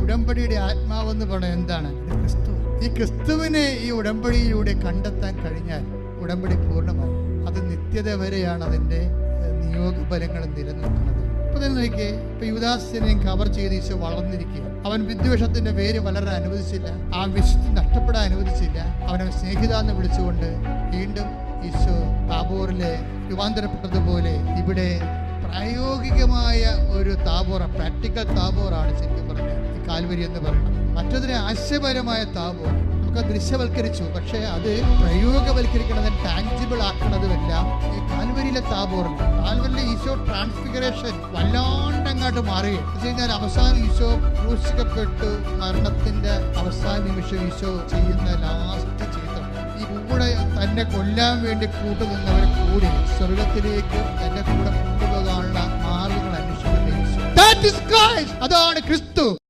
ഉടമ്പടിയുടെ ആത്മാവെന്ന് പറയുന്നത് എന്താണ്? ക്രിസ്തു. ഈ ക്രിസ്തുവിനെ ഈ ഉടമ്പടിയിലൂടെ കണ്ടെത്താൻ കഴിഞ്ഞാൽ ഉടമ്പടി പൂർണ്ണമായി. അത് നിത്യത വരെയാണ് അതിൻ്റെ നിയോഗഫലങ്ങൾ നിലനിൽക്കുന്നത്. ഇപ്പൊ നോക്കിയേ, ഇപ്പൊ യുദാസിനെയും കവർ ചെയ്ത് ഈശോ വളർന്നിരിക്കുക. അവൻ വിദ്വേഷത്തിന്റെ പേര് വളരാൻ അനുവദിച്ചില്ല, ആ വിശുദ്ധി നഷ്ടപ്പെടാൻ അനുവദിച്ചില്ല. അവനെ സ്നേഹിത എന്ന് വിളിച്ചുകൊണ്ട് വീണ്ടും ഈശോ താബോറിലെ രൂപാന്തരപ്പെട്ടതുപോലെ ഇവിടെ പ്രായോഗികമായ ഒരു താബോറ, പ്രാക്ടിക്കൽ താബോറാണ് ശരിക്കും പറഞ്ഞാൽ ഈ കാൽവരി എന്ന് പറയുന്നത്. മറ്റൊരു ആശയപരമായ താബോർ നമുക്ക് ദൃശ്യവൽക്കരിച്ചു, പക്ഷേ അത് പ്രയോഗവൽക്കരിക്കണതും ടാഞ്ചിബിൾ ആക്കണതുമെല്ലാം ഈ കാൽവരിയിലെ താബോറുണ്ട്. കാൽവരിയിലെ ഈശോ ട്രാൻസ്ഫിഗറേഷൻ വല്ലാണ്ട് അങ്ങോട്ട് മാറി എന്ന് കഴിഞ്ഞാൽ അവസാനം ഈശോ ക്രൂശിക്കപ്പെട്ടു. മരണത്തിന്റെ അവസാന നിമിഷം ഈശോ ചെയ്യുന്ന ലാസ്റ്റ് ചെയ്ത ഈ കൂടെ തന്നെ കൊല്ലാൻ വേണ്ടി കൂട്ടുനിന്നവരെ കൂടി സ്വർഗത്തിലേക്ക് തന്റെ കൂടെ കൊണ്ടുപോകാനുള്ള മാർഗങ്ങൾ അന്വേഷിക്കുന്ന ഈശോ. അതാണ് ക്രിസ്തു.